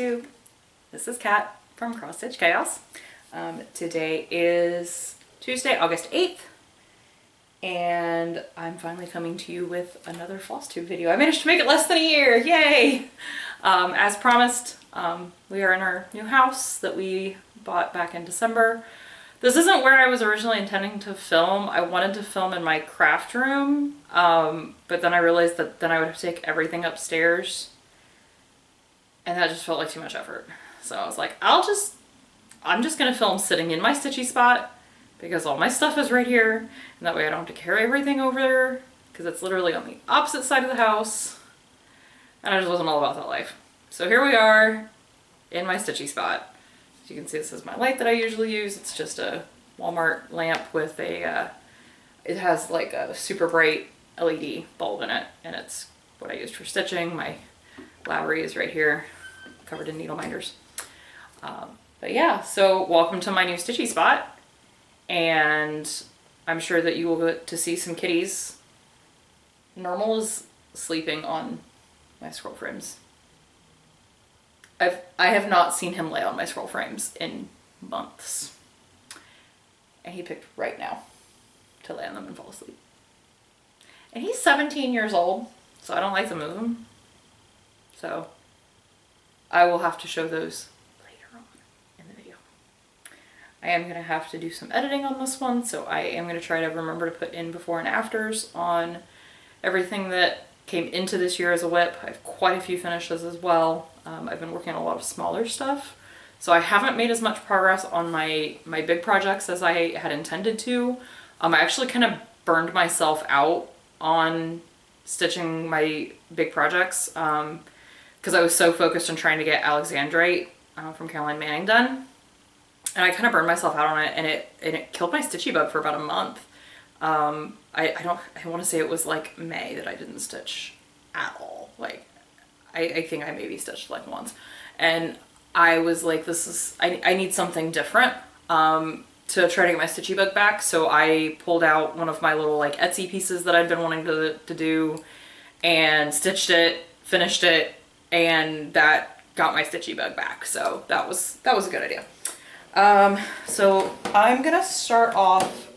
FlossTube. This is Kat from Cross Stitch Chaos. Today is Tuesday, August 8th, and I'm finally coming to you with another FlossTube video. I managed to make it less than a year, yay! As promised, we are in our new house that we bought back in December. This isn't where I was originally intending to film. I wanted to film in my craft room, but then I realized that then I would have to take everything upstairs, and that just felt like too much effort. So I was like, I'm just gonna film sitting in my stitchy spot because all my stuff is right here, and that way I don't have to carry everything over there because it's literally on the opposite side of the house, and I just wasn't all about that life. So here we are in my stitchy spot. As you can see, this is my light that I usually use. It's just a Walmart lamp with a, it has like a super bright LED bulb in it, and it's what I used for stitching. My Lowry is right here, covered in needle minders. But yeah, so welcome to my new stitchy spot, and I'm sure that you will get to see some kitties. Normal is sleeping on my scroll frames. I have not seen him lay on my scroll frames in months, and he picked right now to lay on them and fall asleep. And he's 17 years old, so I don't like to move him. So I will have to show those later on in the video. I am going to have to do some editing on this one, so I am going to try to remember to put in before and afters on everything that came into this year as a whip. I have quite a few finishes as well. I've been working on a lot of smaller stuff, so I haven't made as much progress on my big projects as I had intended to. I actually kind of burned myself out on stitching my big projects because I was so focused on trying to get Alexandrite from Caroline Manning done, and I kind of burned myself out on it, and it killed my stitchy bug for about a month. I want to say it was like May that I didn't stitch at all. Like, I think I maybe stitched like once, and I was like, I need something different to try to get my stitchy bug back. So I pulled out one of my little like Etsy pieces that I'd been wanting to do, and stitched it, finished it, and that got my stitchy bug back. So that was a good idea. So I'm gonna start off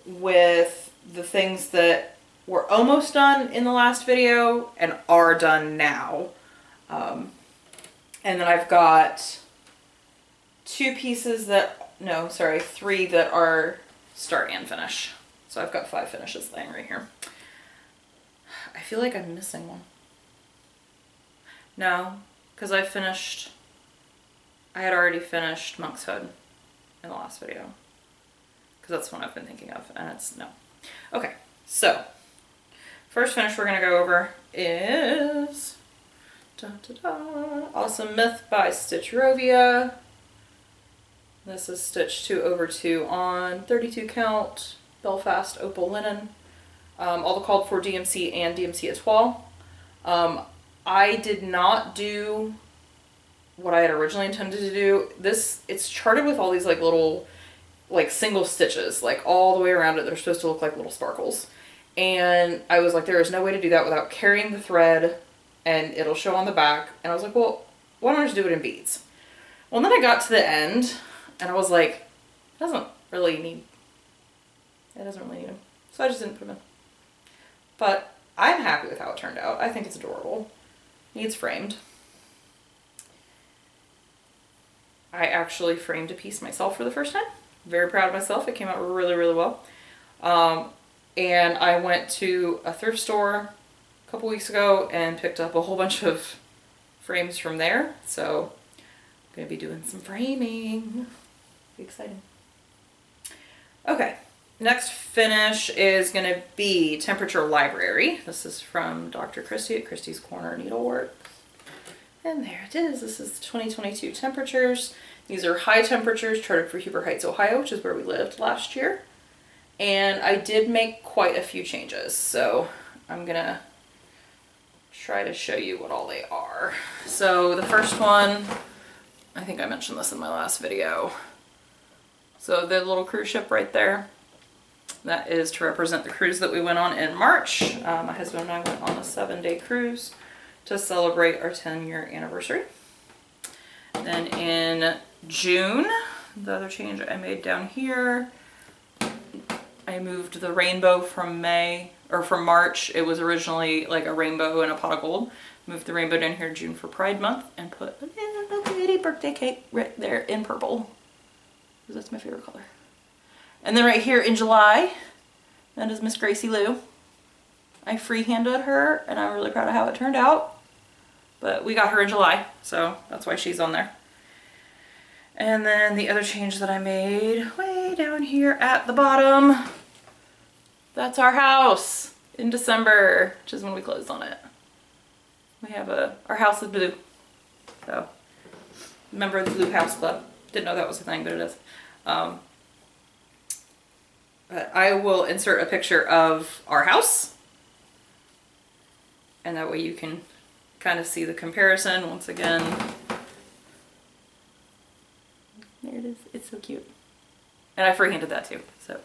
with the things that were almost done in the last video and are done now. And then I've got three that are start and finish. So I've got 5 finishes laying right here. I feel like I'm missing one. No, because I had already finished Monk's Hood in the last video. Because that's one I've been thinking of, and it's no. Okay, so first finish we're gonna go over is Awesome Myth by Stitcherovia. This is stitch 2/2 on 32 count Belfast opal linen. All the called for DMC and DMC étoile. I did not do what I had originally intended to do. It's charted with all these like little like single stitches like all the way around it. They're supposed to look like little sparkles, and I was like, there is no way to do that without carrying the thread and it'll show on the back. And I was like, well, why don't I just do it in beads? Well, then I got to the end and I was like, it doesn't really need them, so I just didn't put them in. But I'm happy with how it turned out. I think it's adorable. Needs framed. I actually framed a piece myself for the first time. Very proud of myself. It came out really, really well. And I went to a thrift store a couple weeks ago and picked up a whole bunch of frames from there. So I'm going to be doing some framing. Be exciting. Okay, next finish is going to be Temperature Library. This is from Dr. Christie at Christie's Corner Needlework. And there it is. This is the 2022 temperatures. These are high temperatures charted for Huber Heights, Ohio, which is where we lived last year. And I did make quite a few changes, so I'm gonna try to show you what all they are. So the first one, I think I mentioned this in my last video. So the little cruise ship right there, that is to represent the cruise that we went on in March. My husband and I went on a 7-day cruise to celebrate our 10-year anniversary. Then in June, the other change I made down here, I moved the rainbow from March. It was originally like a rainbow and a pot of gold. Moved the rainbow down here in June for Pride Month and put a little bitty birthday cake right there in purple. Because that's my favorite color. And then right here in July, that is Miss Gracie Lou. I freehanded her and I'm really proud of how it turned out. But we got her in July, so that's why she's on there. And then the other change that I made way down here at the bottom, that's our house in December, which is when we closed on it. We have our house is blue. So, member of the Blue House Club. Didn't know that was a thing, but it is. But I will insert a picture of our house. And that way you can kind of see the comparison once again. There it is. It's so cute. And I freehanded that too. So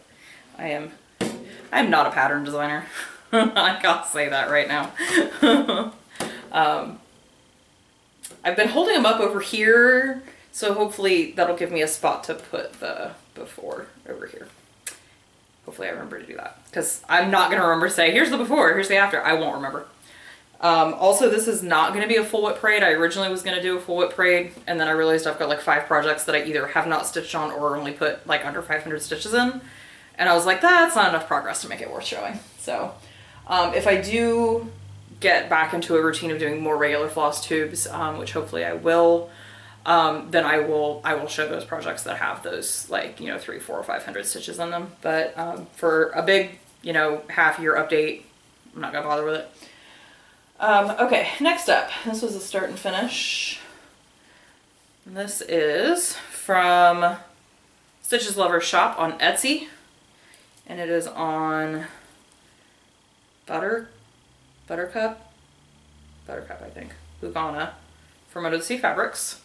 I'm not a pattern designer. I gotta say that right now. I've been holding them up over here, so hopefully that'll give me a spot to put the before over here. Hopefully I remember to do that, because I'm not going to remember to say, here's the before, here's the after. I won't remember. Also, this is not going to be a full whip parade. I originally was going to do a full whip parade, and then I realized I've got like 5 projects that I either have not stitched on or only put like under 500 stitches in. And I was like, that's not enough progress to make it worth showing. So if I do get back into a routine of doing more regular floss tubes, which hopefully I will, then I will show those projects that have those, like, you know, 300, 400, or 500 stitches on them. But for a big, you know, half-year update, I'm not gonna bother with it. Okay, next up, this was a start and finish. And this is from Stitches Lover's Shop on Etsy, and it is on Buttercup, I think, Lugana, from Under the Sea Fabrics.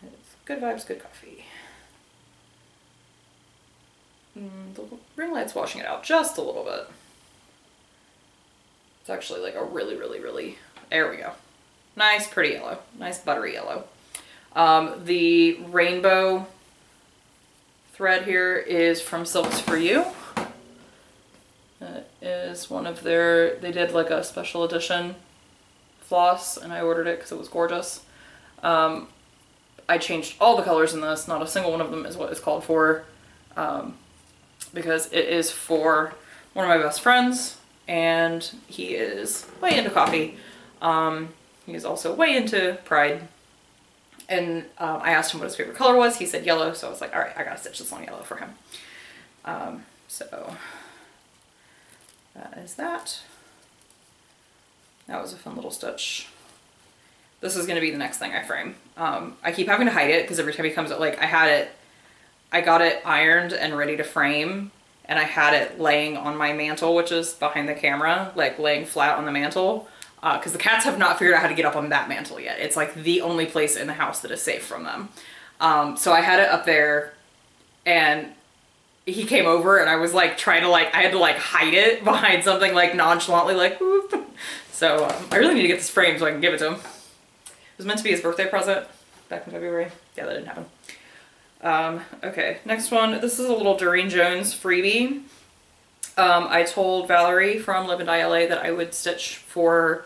It's good vibes, good coffee. The ring light's washing it out just a little bit. It's actually like a really, there we go. Nice, pretty yellow. Nice buttery yellow. The rainbow thread here is from Silks For You. It is one of their, they did like a special edition floss, and I ordered it because it was gorgeous. I changed all the colors in this. Not a single one of them is what it's called for, because it is for one of my best friends, and he is way into coffee. He is also way into Pride. And I asked him what his favorite color was. He said yellow, so I was like, all right, I gotta stitch this on yellow for him. So that is that. That was a fun little stitch. This is gonna be the next thing I frame. I keep having to hide it because every time he comes out, like I got it ironed and ready to frame, and I had it laying on my mantle, which is behind the camera, like laying flat on the mantle. Because the cats have not figured out how to get up on that mantle yet. It's like the only place in the house that is safe from them. So I had it up there, and he came over, and I was like trying to I had to like hide it behind something, like nonchalantly, like whoop. So I really need to get this framed so I can give it to him. It was meant to be his birthday present back in February. Yeah, that didn't happen. Okay, next one. This is a little Doreen Jones freebie. I told Valerie from Live and Die LA that I would stitch for,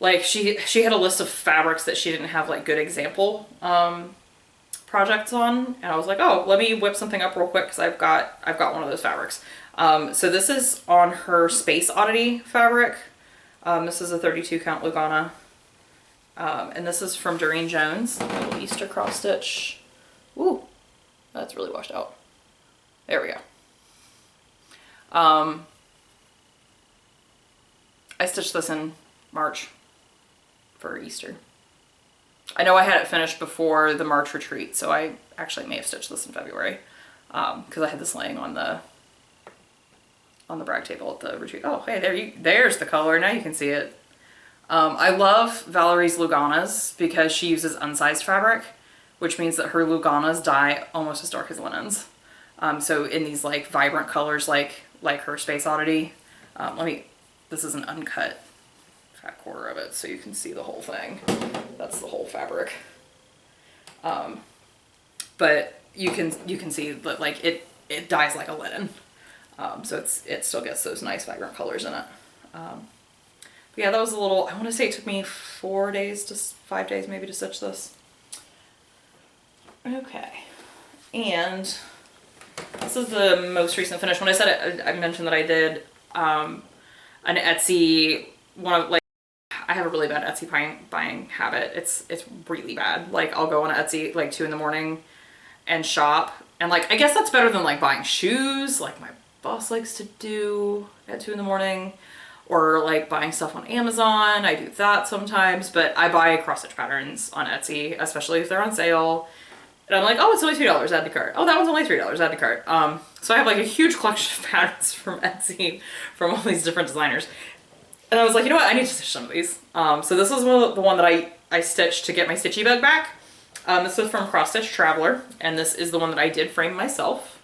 like, she had a list of fabrics that she didn't have like good example projects on, and I was like, oh, let me whip something up real quick because I've got one of those fabrics. So this is on her Space Oddity fabric. This is a 32 count Lugana, and this is from Doreen Jones. A little Easter cross stitch. Ooh, that's really washed out. There we go. I stitched this in March for Easter. I know I had it finished before the March retreat, so I actually may have stitched this in February, because I had this laying on the brag table at the retreat. Oh, hey, there's the color. Now you can see it. I love Valerie's Luganas because she uses unsized fabric, which means that her Luganas dye almost as dark as linens. So in these like vibrant colors, like her Space Oddity. This is an uncut fat quarter of it, so you can see the whole thing. That's the whole fabric. But you can see that like it dyes like a linen. So it still gets those nice vibrant colors in it. But yeah, that was a little, I want to say it took me 4 days to 5 days maybe to stitch this. Okay. And this is the most recent finish. When I said it, I mentioned that I did an Etsy, I have a really bad Etsy buying habit. It's really bad. Like I'll go on Etsy like 2 in the morning and shop. And like, I guess that's better than like buying shoes like my boss likes to do at 2 in the morning, or like buying stuff on Amazon. I do that sometimes, but I buy cross stitch patterns on Etsy, especially if they're on sale. And I'm like, oh, it's only $2, add to cart. Oh, that one's only $3, add to cart. So I have like a huge collection of patterns from Etsy from all these different designers. And I was like, you know what, I need to stitch some of these. So this is the one that I stitched to get my stitchy bug back. This is from Cross Stitch Traveler, and this is the one that I did frame myself.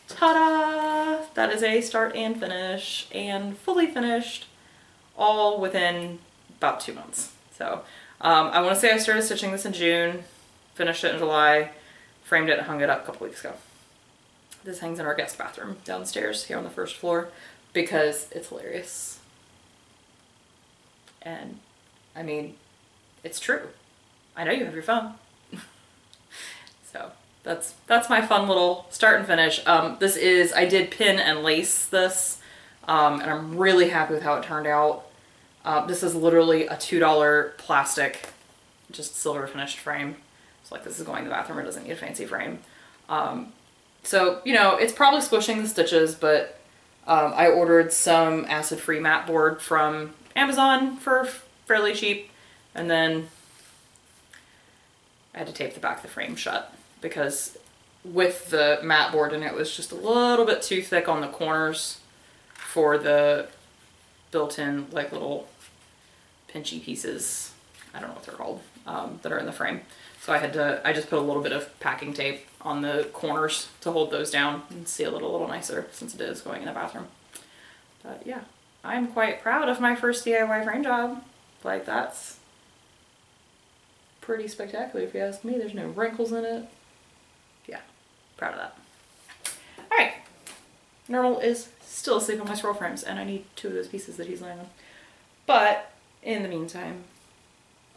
Ta-da! That is a start and finish, and fully finished, all within about 2 months. So I want to say I started stitching this in June, finished it in July, framed it and hung it up a couple weeks ago. This hangs in our guest bathroom downstairs here on the first floor because it's hilarious. And I mean, it's true. I know you have your phone. So that's my fun little start and finish. I did pin and lace this, and I'm really happy with how it turned out. This is literally a $2 plastic, just silver finished frame. So like this is going in the bathroom, it doesn't need a fancy frame. So, you know, it's probably squishing the stitches, but I ordered some acid-free mat board from Amazon for fairly cheap, and then I had to tape the back of the frame shut because with the mat board in it was just a little bit too thick on the corners for the built-in like little pinchy pieces, I don't know what they're called, that are in the frame. So I just put a little bit of packing tape on the corners to hold those down and seal it a little nicer since it is going in the bathroom. But yeah, I'm quite proud of my first DIY frame job. Like that's pretty spectacular if you ask me. There's no wrinkles in it. Yeah, proud of that. All right, Nerdle is still asleep on my scroll frames and I need 2 of those pieces that he's laying on. But in the meantime,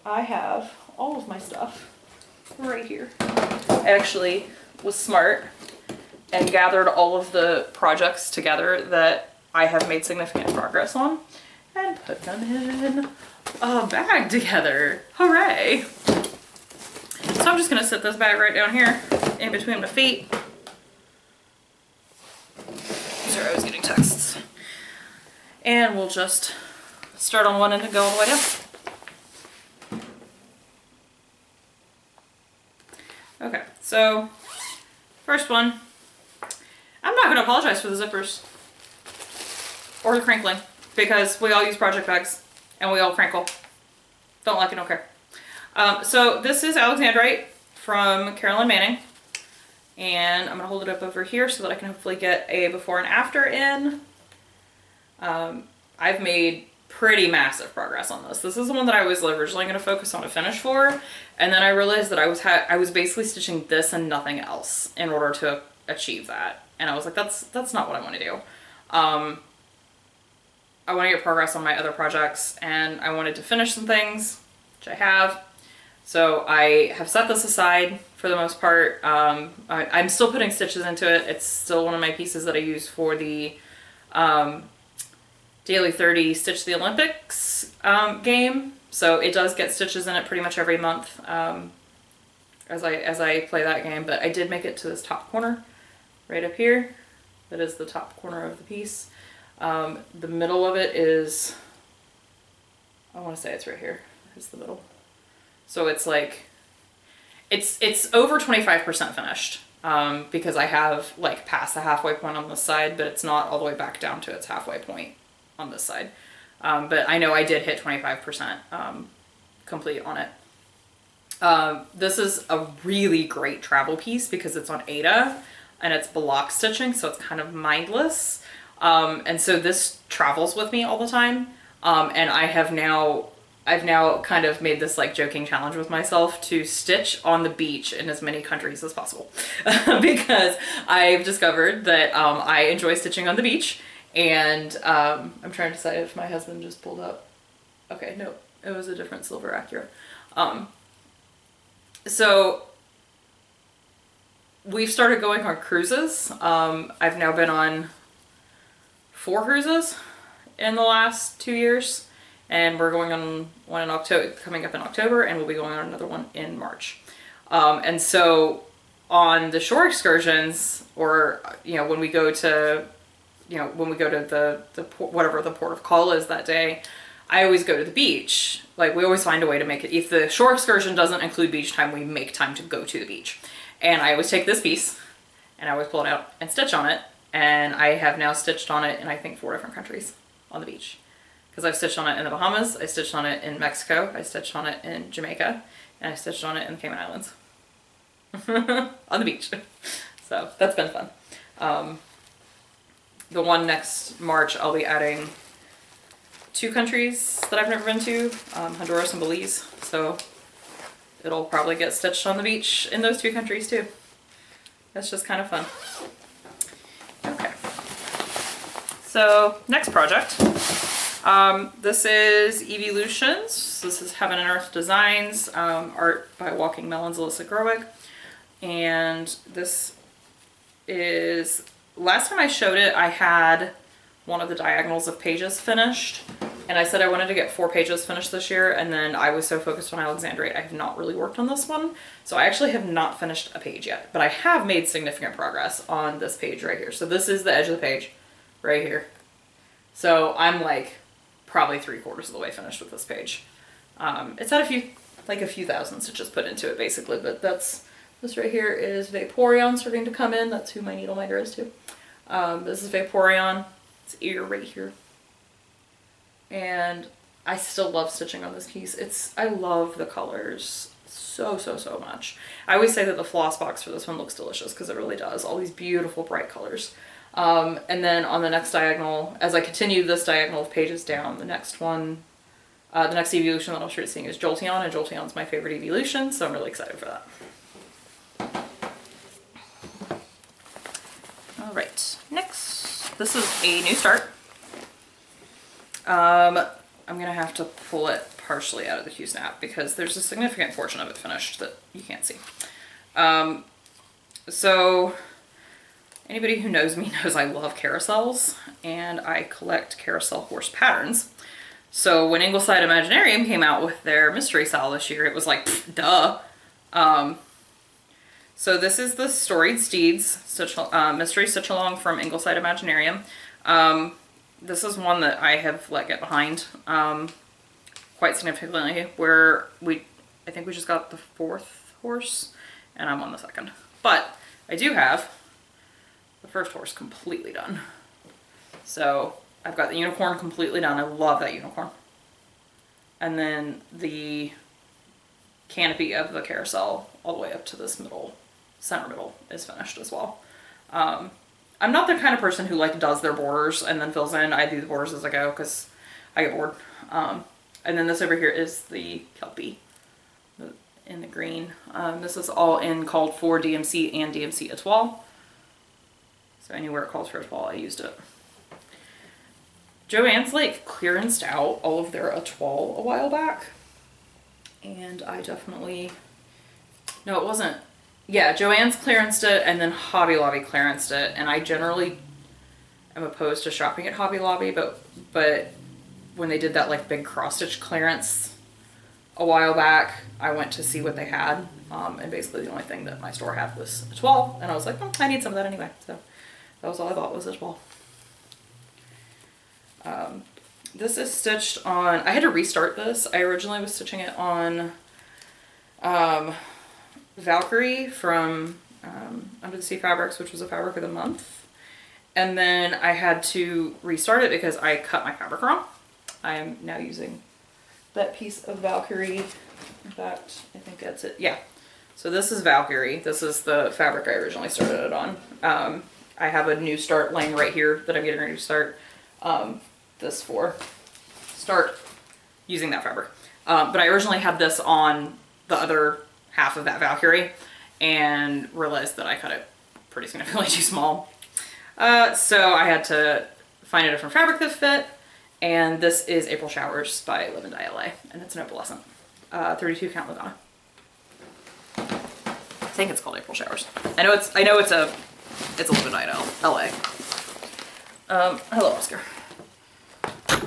I have all of my stuff right here. I actually was smart and gathered all of the projects together that I have made significant progress on and put them in a bag together. Hooray! So I'm just gonna set this bag right down here in between my feet. Sorry, I was getting texts. And we'll just start on one end and go all the way down. Okay, so first one, I'm not gonna apologize for the zippers or the crinkling because we all use project bags and we all crinkle. Don't like it, don't care. So this is Alexandrite from Carolyn Manning, and I'm gonna hold it up over here so that I can hopefully get a before and after in. I've made pretty massive progress on this. This is the one that I was originally going to focus on a finish for, and then I realized that I was basically stitching this and nothing else in order to achieve that, and I was like, that's not what I want to do. I want to get progress on my other projects, and I wanted to finish some things, which I have. So I have set this aside for the most part. I'm still putting stitches into it. It's still one of my pieces that I use for the Daily 30 Stitch the Olympics game. So it does get stitches in it pretty much every month as I play that game. But I did make it to this top corner right up here. That is the top corner of the piece. The middle of it is, I want to say it's right here. It's the middle. So it's like, it's over 25% finished because I have like past the halfway point on this side, but it's not all the way back down to its halfway point on this side. But I know I did hit 25% complete on it. This is a really great travel piece because it's on Ada and it's block stitching, so it's kind of mindless. And so this travels with me all the time. And I have now I've now kind of made this like joking challenge with myself to stitch on the beach in as many countries as possible because I've discovered that I enjoy stitching on the beach, and I'm trying to decide if my husband just pulled up. Okay, no, it was a different silver Acura. So we've started going on cruises. I've now been on 4 cruises in the last 2 years. And we're going on one in October, coming up in October, and we'll be going on another one in March. And so on the shore excursions, or, you know, when we go to, the whatever the port of call is that day, I always go to the beach. Like, we always find a way to make it. If the shore excursion doesn't include beach time, we make time to go to the beach. And I always take this piece, and I always pull it out and stitch on it. And I have now stitched on it in, I think, 4 different countries on the beach. Because I've stitched on it in the Bahamas, I stitched on it in Mexico, I stitched on it in Jamaica, and I stitched on it in the Cayman Islands. On the beach. So that's been fun. The one next March, I'll be adding 2 countries that I've never been to, Honduras and Belize. So it'll probably get stitched on the beach in those 2 countries too. That's just kind of fun. Okay. So next project. This is Eeveelutions. This is Heaven and Earth Designs, art by Walking Melons, Alyssa Gerwig. And this is, last time I showed it, I had one of the diagonals of pages finished. And I said I wanted to get 4 pages finished this year, and then I was so focused on Alexandrite, I have not really worked on this one. So I actually have not finished a page yet, but I have made significant progress on this page right here. So this is the edge of the page right here. So I'm like probably 3/4 of the way finished with this page. It's had a few thousand stitches put into it basically, but this right here is Vaporeon starting to come in. That's who my needle minder is too. This is Vaporeon. Its ear right here. And I still love stitching on this piece. I love the colors so much. I always say that the floss box for this one looks delicious because it really does. All these beautiful bright colors. And then on the next diagonal, as I continue this diagonal of pages down, the next one, the next Eeveelution that I'll start seeing is Jolteon, and Jolteon's my favorite Eeveelution, so I'm really excited for that. All right, next, this is a new start. I'm gonna have to pull it partially out of the Q-snap because there's a significant portion of it finished that you can't see. So anybody who knows me knows I love carousels, and I collect carousel horse patterns. So when Ingleside Imaginarium came out with their mystery style this year, it was like, pff, duh. So this is the Storied Steeds mystery stitch along from Ingleside Imaginarium. This is one that I have let get behind quite significantly, where I think we just got the 4th horse, and I'm on the 2nd. But I do have the 1st horse completely done. So I've got the unicorn completely done. I love that unicorn. And then the canopy of the carousel all the way up to this center middle is finished as well. I'm not the kind of person who like does their borders and then fills in. I do the borders as I go because I get bored. And then this over here is the Kelpie in the green. This is all in called for DMC and DMC Etoile. So anywhere it calls for Etoile, I used it. Joann's like clearanced out all of their Etoile a while back. And I definitely, no, it wasn't. Yeah, Joann's clearanced it, and then Hobby Lobby clearanced it, and I generally am opposed to shopping at Hobby Lobby, but when they did that like big cross-stitch clearance a while back, I went to see what they had, and basically the only thing that my store had was Etoile, and I was like, oh, I need some of that anyway, so that was all I bought was Etoile. This is stitched on, I had to restart this. I originally was stitching it on Valkyrie from Under the Sea Fabrics, which was a fabric of the month. And then I had to restart it because I cut my fabric wrong. I am now using that piece of Valkyrie. In fact, I think that's it. Yeah. So this is Valkyrie. This is the fabric I originally started it on. I have a new start laying right here that I'm getting ready to start this for. Start using that fabric. But I originally had this on the other half of that Valkyrie and realized that I cut it pretty significantly too small. So I had to find a different fabric that fit, and this is April Showers by Live and Die LA, and it's an opalescent 32 count Lagana. I think it's called April Showers. I know it's a Live and Die LA. Hello, Oscar.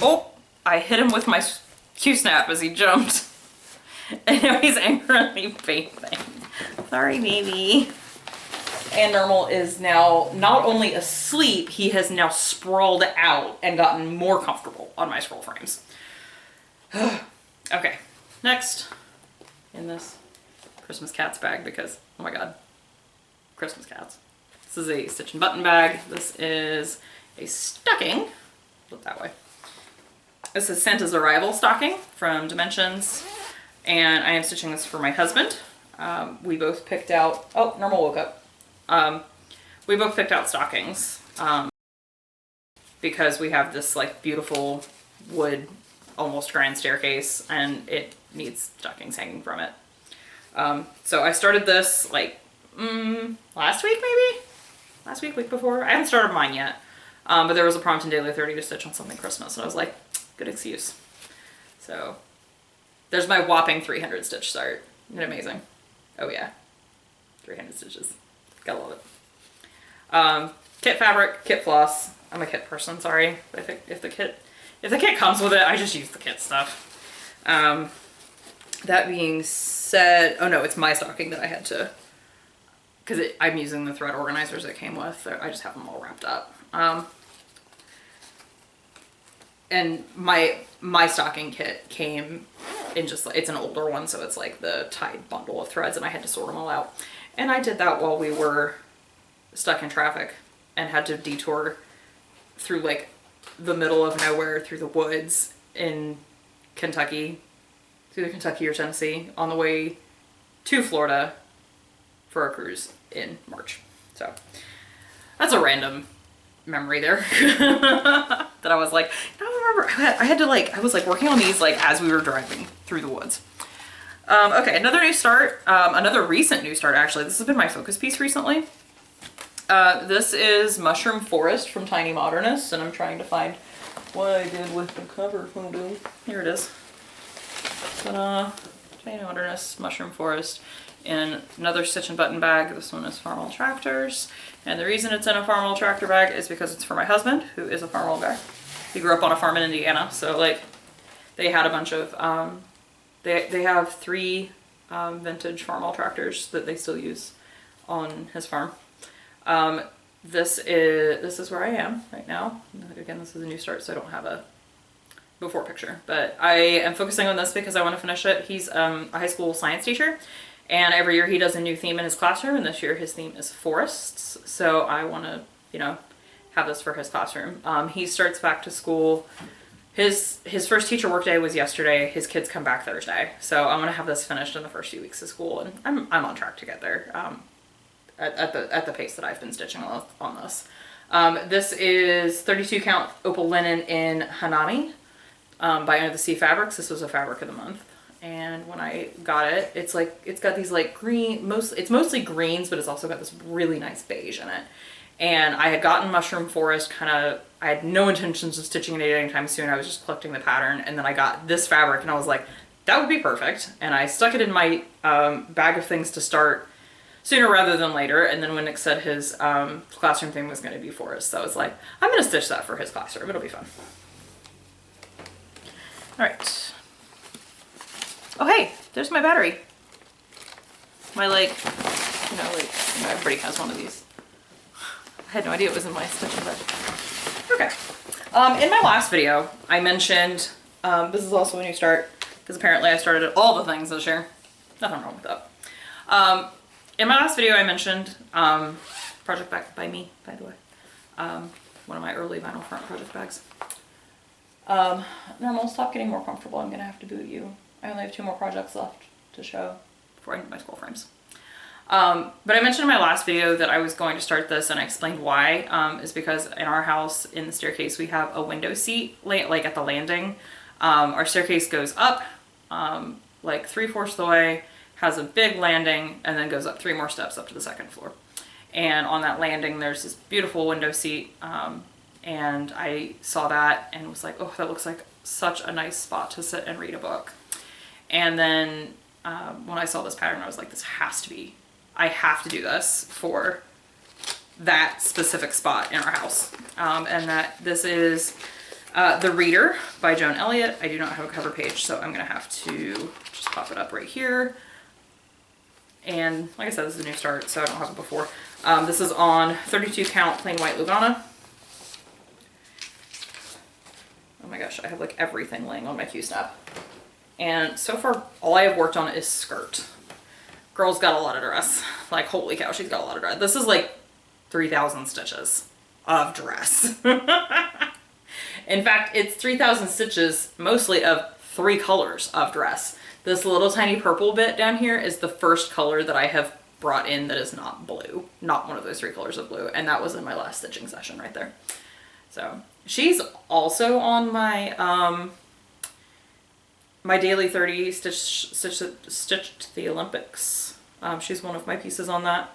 Oh, I hit him with my Q-snap as he jumped. And now he's angrily vaping. Sorry, baby. And Normal is now not only asleep, he has now sprawled out and gotten more comfortable on my scroll frames. Okay, next in this Christmas cats bag, because, oh my god, Christmas cats. This is a stitch and button bag. This is a stocking, flip that way. This is Santa's Arrival stocking from Dimensions, and I am stitching this for my husband. We both picked out, oh, Normal woke up. We both picked out stockings because we have this like beautiful wood, almost grand staircase, and it needs stockings hanging from it. So I started this like last week, maybe? Last week before? I haven't started mine yet. But there was a prompt in Daily 30 to stitch on something Christmas, and I was like, good excuse. So there's my whopping 300 stitch start. Isn't it amazing? Oh yeah, 300 stitches. Gotta love it. Kit fabric, kit floss. I'm a kit person, sorry. But if the kit comes with it, I just use the kit stuff. That being said, oh no, it's my stocking that I had to, because I'm using the thread organizers it came with. I just have them all wrapped up. And my stocking kit came in just like, it's an older one, so it's like the tied bundle of threads, and I had to sort them all out. And I did that while we were stuck in traffic and had to detour through like the middle of nowhere through the woods in Kentucky, through Kentucky or Tennessee on the way to Florida for a cruise in March. So that's a random memory there that I was like, I remember I had to like, I was like working on these like as we were driving through the woods. Okay, another new start, another recent new start actually. This has been my focus piece recently. This is Mushroom Forest from Tiny Modernists, and I'm trying to find what I did with the cover photo. Here it is. Tiny Modernists, Mushroom Forest, in another stitch and button bag. This one is Farmall Tractors, and the reason it's in a Farmall tractor bag is because it's for my husband, who is a Farmall guy. He grew up on a farm in Indiana, so like they had a bunch of they have 3 vintage Farmall tractors that they still use on his farm. This is where I am right now. Again, this is a new start, so I don't have a before picture, but I am focusing on this because I want to finish it. He's a high school science teacher, and every year he does a new theme in his classroom, and this year his theme is forests. So I want to, you know, have this for his classroom. He starts back to school. His first teacher work day was yesterday. His kids come back Thursday. So I'm gonna have this finished in the first few weeks of school, and I'm on track to get there at the pace that I've been stitching on this. This is 32 count opal linen in Hanami by Under the Sea Fabrics. This was a fabric of the month. And when I got it, it's like, it's got these like green, it's mostly greens, but it's also got this really nice beige in it. And I had gotten Mushroom Forest I had no intentions of stitching it anytime soon. I was just collecting the pattern, and then I got this fabric and I was like, that would be perfect. And I stuck it in my bag of things to start sooner rather than later. And then when Nick said his classroom thing was going to be forest, so I was like, I'm going to stitch that for his classroom. It'll be fun. All right. Oh, hey, there's my battery. My like, you know, everybody has one of these. I had no idea it was in my stitching bag. Okay. In my last video, I mentioned, this is also a new start, because apparently I started all the things this year. Nothing wrong with that. In my last video, I mentioned, project bag by me, by the way. One of my early vinyl front project bags. Normal, stop getting more comfortable. I'm gonna have to boot you. I only have 2 more projects left to show before I need my scroll frames. But I mentioned in my last video that I was going to start this, and I explained why, is because in our house, in the staircase, we have a window seat, like at the landing. Our staircase goes up, like 3/4 of the way, has a big landing, and then goes up 3 more steps up to the 2nd floor. And on that landing, there's this beautiful window seat. And I saw that and was like, oh, that looks like such a nice spot to sit and read a book. And then when I saw this pattern, I was like, I have to do this for that specific spot in our house. And that this is The Reader by Joan Elliott. I do not have a cover page, so I'm gonna have to just pop it up right here. And like I said, this is a new start, so I don't have it before. This is on 32 count plain white Lugana. Oh my gosh, I have like everything laying on my Q-snap. And so far, all I have worked on is skirt. Girl's got a lot of dress. Like, holy cow, she's got a lot of dress. This is like 3,000 stitches of dress. In fact, it's 3,000 stitches, mostly of 3 colors of dress. This little tiny purple bit down here is the first color that I have brought in that is not blue. Not one of those 3 colors of blue. And that was in my last stitching session right there. So she's also on my my daily 30 stitched the Olympics. She's one of my pieces on that.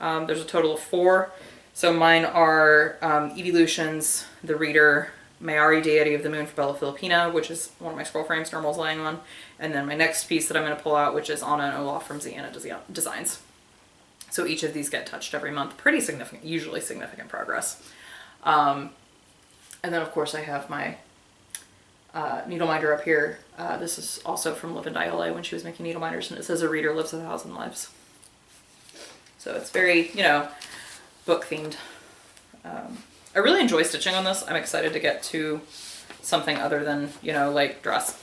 There's a total of 4. So mine are Eeveelutions, The Reader, Mayari, Deity of the Moon for Bella Filipina, which is one of my scroll frames Normal's laying on. And then my next piece that I'm going to pull out, which is Anna and Olaf from Ziana Designs. So each of these get touched every month. Pretty significant, usually significant progress. And then of course I have my needle minder up here. This is also from Live and Die LA when she was making needle minders, and it says a reader lives 1,000 lives. So it's very, you know, book themed. I really enjoy stitching on this. I'm excited to get to something other than, you know, like dress.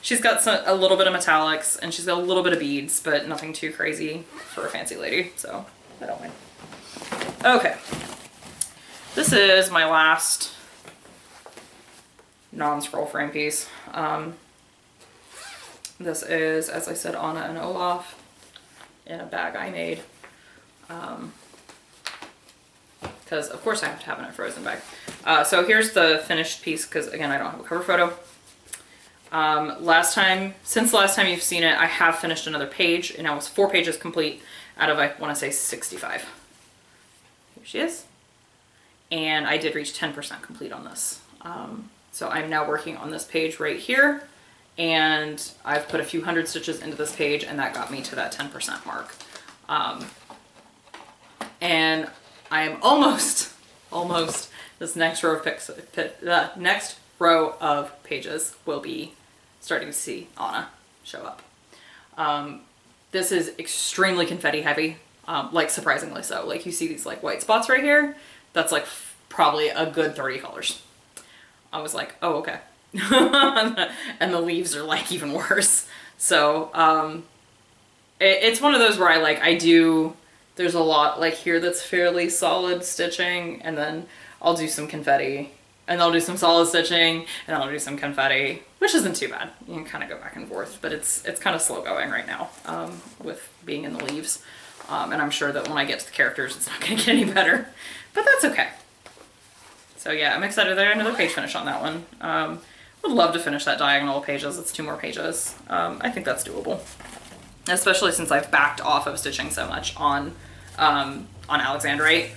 She's got a little bit of metallics and she's got a little bit of beads, but nothing too crazy for a fancy lady, so I don't mind. Okay. This is my last non-scroll frame piece. This is, as I said, Anna and Olaf in a bag I made. Because of course I have to have it in a frozen bag. So here's the finished piece, because again, I don't have a cover photo. Since last time you've seen it, I have finished another page, and now it's 4 pages complete out of, I want to say, 65. Here she is. And I did reach 10% complete on this. So I'm now working on this page right here, and I've put a few hundred stitches into this page, and that got me to that 10% mark. And I am almost, this next row of next row of pages will be starting to see Anna show up. This is extremely confetti heavy, like surprisingly so. Like you see these like white spots right here, that's like probably a good 30 colors. I was like, oh, okay. And the leaves are like even worse. So it's one of those where there's a lot like here that's fairly solid stitching, and then I'll do some confetti, and I'll do some solid stitching, and I'll do some confetti, which isn't too bad. You can kind of go back and forth, but it's kind of slow going right now with being in the leaves. And I'm sure that when I get to the characters, it's not going to get any better, but that's okay. So yeah, I'm excited that I have another page finish on that one. Would love to finish that diagonal of pages. It's 2 more pages. I think that's doable, especially since I've backed off of stitching so much on Alexandrite.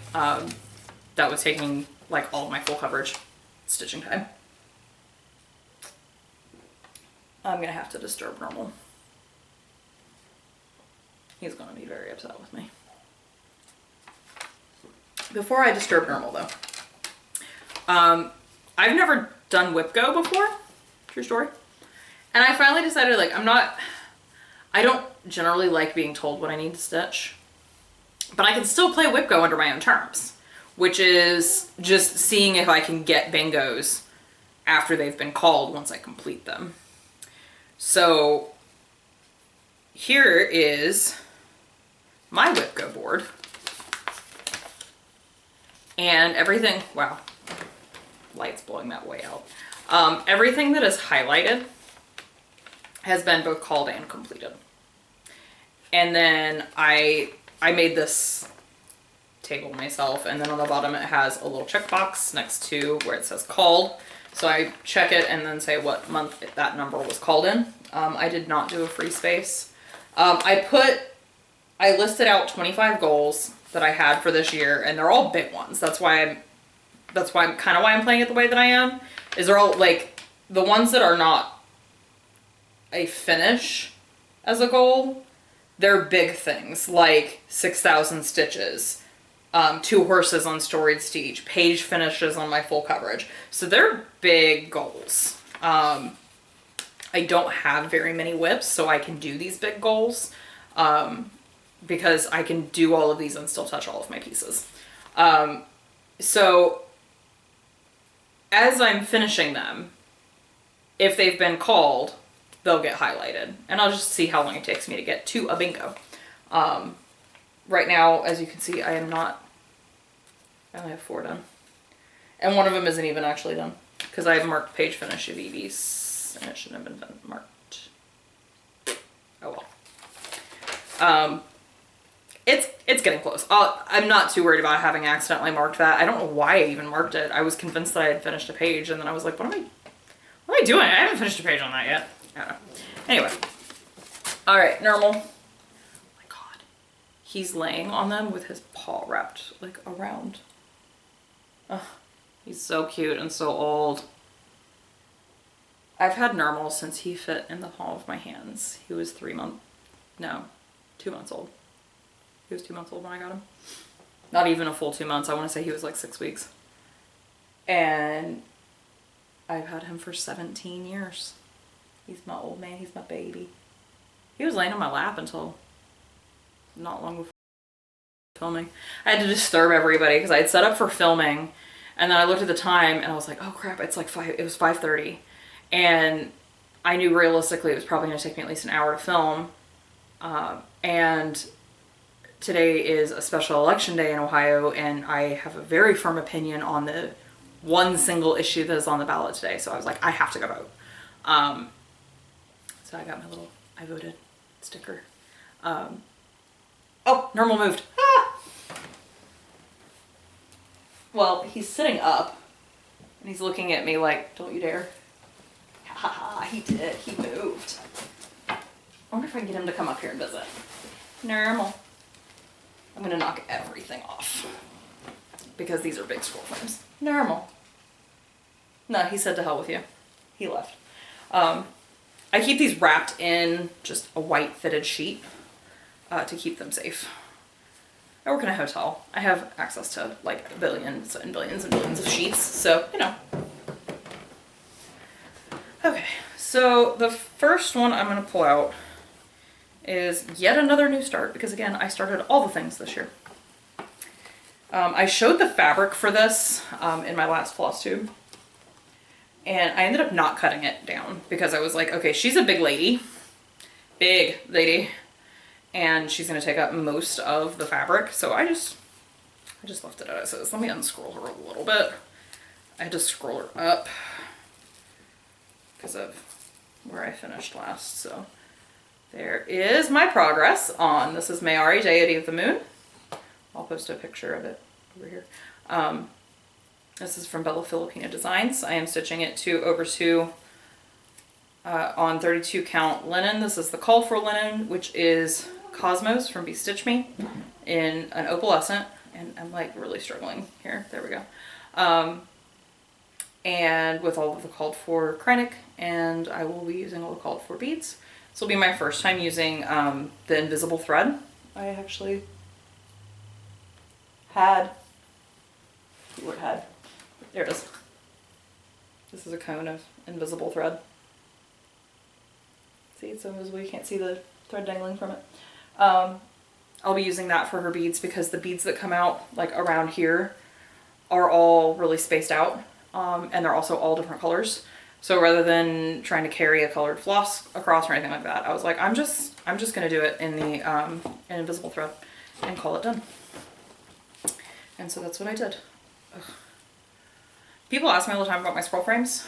That was taking like all of my full coverage stitching time. I'm gonna have to disturb Normal. He's gonna be very upset with me. Before I disturb Normal though, I've never done whip go before, true story. And I finally decided like I don't generally like being told what I need to stitch, but I can still play whip go under my own terms, which is just seeing if I can get bingos after they've been called once I complete them. So here is my whip go board, and everything, wow, light's blowing that way out. Everything that is highlighted has been both called and completed. And then I made this table myself. And then on the bottom it has a little checkbox next to where it says called. So I check it and then say what month that number was called in. I did not do a free space. I listed out 25 goals that I had for this year, and they're all big ones. That's why I'm playing it the way that I am, is they're all like the ones that are not a finish as a goal. They're big things like 6,000 stitches, 2 horses on storied steed, page finishes on my full coverage. So they're big goals. I don't have very many whips, so I can do these big goals. Because I can do all of these and still touch all of my pieces. So as I'm finishing them, if they've been called, they'll get highlighted. And I'll just see how long it takes me to get to a bingo. Right now, as you can see, I only have 4 done. And one of them isn't even actually done. Because I have marked page finish of Eevee's, and it shouldn't have been marked. Oh well. It's getting close. I'm not too worried about having accidentally marked that. I don't know why I even marked it. I was convinced that I had finished a page, and then I was like, what am I doing? I haven't finished a page on that yet. I don't know. Anyway. Alright, normal. Oh my god. He's laying on them with his paw wrapped, like, around. Ugh. He's so cute and so old. I've had normal since he fit in the palm of my hands. He was 2 months old. He was 2 months old when I got him. Not even a full 2 months. I want to say he was like 6 weeks. And I've had him for 17 years. He's my old man. He's my baby. He was laying on my lap until not long before filming. I had to disturb everybody because I had set up for filming. And then I looked at the time and I was like, oh crap, it's like it was 5:30. And I knew realistically it was probably going to take me at least an hour to film. And today is a special election day in Ohio, and I have a very firm opinion on the one single issue that is on the ballot today. So I was like, I have to go vote. So I got my little I voted sticker. Oh, normal moved. Ah! Well, he's sitting up and he's looking at me like, don't you dare. Ha ha, he did. He moved. I wonder if I can get him to come up here and visit. Normal. I'm gonna knock everything off because these are big scroll frames. Normal. No, he said to hell with you. He left. I keep these wrapped in just a white fitted sheet to keep them safe. I work in a hotel. I have access to like billions and billions and billions of sheets, so you know. Okay, so the first one I'm gonna pull out is yet another new start, because again, I started all the things this year. I showed the fabric for this in my last FlossTube, and I ended up not cutting it down because I was like, okay, she's a big lady, and she's gonna take up most of the fabric, so I just left it as is. Let me unscroll her a little bit. I had to scroll her up because of where I finished last, so. There is my progress on, this is Mayari, Deity of the Moon. I'll post a picture of it over here. This is from Bella Filipina Designs. I am stitching it 2/2 on 32 count linen. This is the call for linen, which is Cosmos from Be Stitch Me in an opalescent. And I'm like really struggling here. There we go. And with all of the called for Kreinik, and I will be using all the called for beads. This will be my first time using the invisible thread. I actually had, there it is. This is a cone of invisible thread. See, it's so invisible you can't see the thread dangling from it. I'll be using that for her beads because the beads that come out like around here are all really spaced out, and they're also all different colors. So rather than trying to carry a colored floss across or anything like that, I was like, I'm just gonna do it in the in invisible thread and call it done. And so that's what I did. Ugh. People ask me all the time about my scroll frames.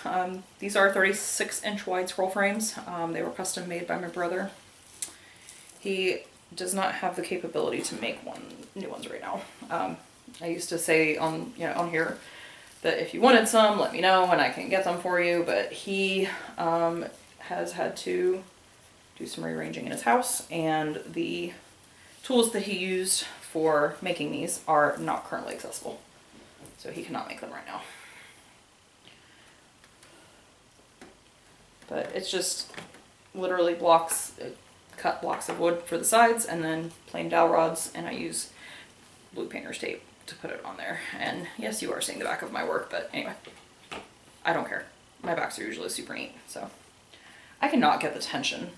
These are 36-inch wide scroll frames. They were custom made by my brother. He does not have the capability to make new ones right now. I used to say on, on here that if you wanted some, let me know and I can get them for you, but he has had to do some rearranging in his house, and the tools that he used for making these are not currently accessible. So he cannot make them right now. But it's just literally blocks, cut blocks of wood for the sides and then plain dowel rods, and I use blue painter's tape to put it on there. And yes, you are seeing the back of my work, but anyway, I don't care. My backs are usually super neat, so I cannot get the tension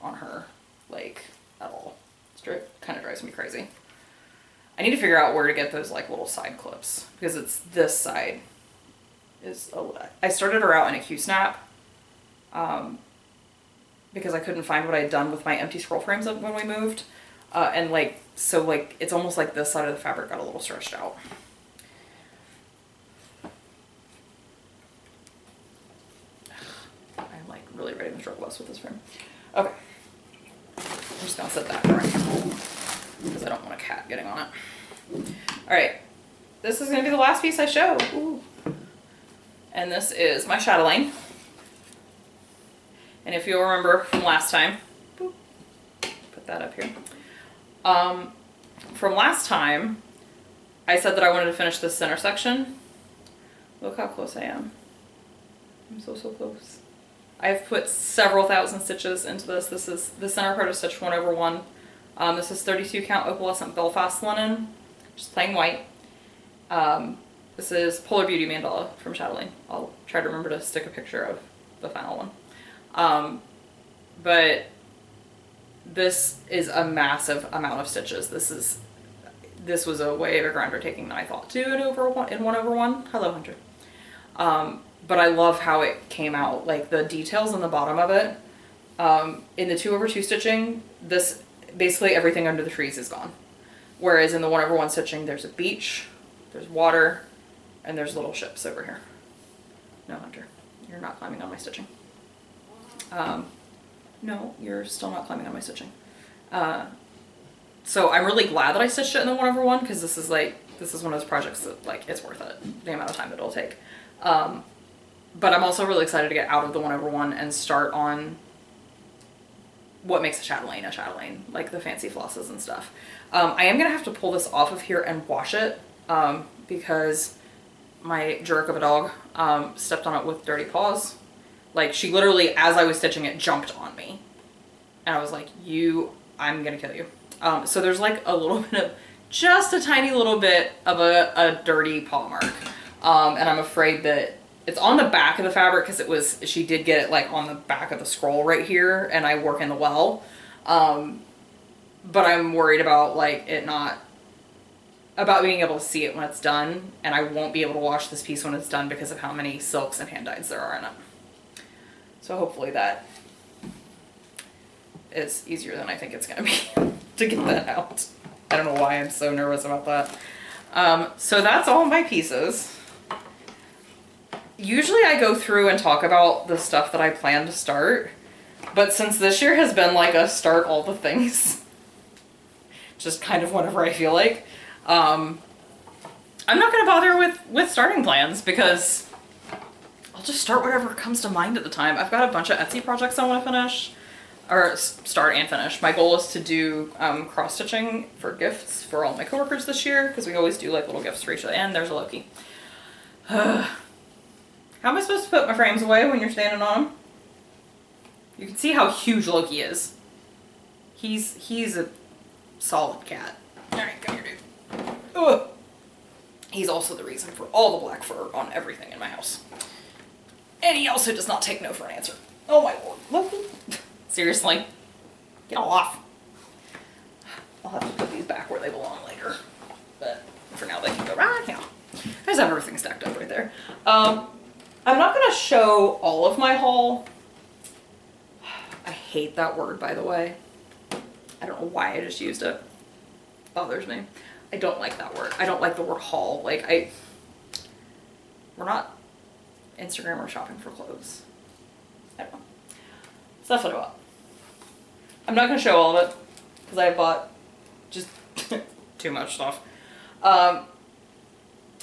on her, like, at all. It kind of drives me crazy. I need to figure out where to get those, like, little side clips, because it's this side is, I started her out in a Q-snap, because I couldn't find what I had done with my empty scroll frames when we moved, and, like, so, like, it's almost like this side of the fabric got a little stretched out. I'm, like, really ready to struggle less with this frame. Okay. I'm just gonna set that right here because I don't want a cat getting on it. Alright, this is gonna be the last piece I show. Ooh. And this is my chatelaine. And if you'll remember from last time, boop, put that up here. From last time, I said that I wanted to finish this center section. Look how close I am. I'm so close. I've put several thousand stitches into this. This is the center part is stitched 1/1. This is 32 count opalescent Belfast linen, just plain white. This is Polar Beauty mandala from Chatelaine. I'll try to remember to stick a picture of the final one. But this is a massive amount of stitches. This was a way bigger undertaking than I thought to do it in 1/1. Hello, Hunter. But I love how it came out, like the details on the bottom of it. In the 2/2 stitching, this basically everything under the trees is gone. Whereas in the 1/1 stitching, there's a beach, there's water, and there's little ships over here. No, Hunter, you're not climbing on my stitching. No, you're still not climbing on my stitching. So I'm really glad that I stitched it in the 1/1 because this is one of those projects that, like, it's worth it, the amount of time that it'll take. But I'm also really excited to get out of the 1/1 and start on what makes a chatelaine, like the fancy flosses and stuff. I am gonna have to pull this off of here and wash it, because my jerk of a dog stepped on it with dirty paws. Like, she literally, as I was stitching it, jumped on me. And I was like, I'm gonna kill you. So there's like a little bit of, just a tiny little bit of a dirty paw mark. And I'm afraid that it's on the back of the fabric because she did get it like on the back of the scroll right here, and I work in the well. But I'm worried about about being able to see it when it's done, and I won't be able to wash this piece when it's done because of how many silks and hand dyes there are in it. So hopefully that is easier than I think it's gonna be to get that out. I don't know why I'm so nervous about that. So that's all my pieces. Usually I go through and talk about the stuff that I plan to start, but since this year has been like a start all the things, just kind of whenever I feel like, I'm not going to bother with starting plans because I'll just start whatever comes to mind at the time. I've got a bunch of Etsy projects I want to finish, or start and finish. My goal is to do cross-stitching for gifts for all my coworkers this year, because we always do like little gifts for each other. And there's a Loki. How am I supposed to put my frames away when you're standing on them? You can see how huge Loki is. He's a solid cat. Alright, come here, dude. Ugh. He's also the reason for all the black fur on everything in my house. And he also does not take no for an answer. Oh my lord. Loki. Seriously. Get off. I'll have to put these back where they belong later. But for now they can go right now. I just have everything stacked up right there. I'm not going to show all of my haul. I hate that word, by the way. I don't know why I just used it. It bothers me. I don't like that word. I don't like the word haul. Like, we're not Instagram or shopping for clothes. I don't know. Stuff that I bought. I'm not going to show all of it because I bought just too much stuff.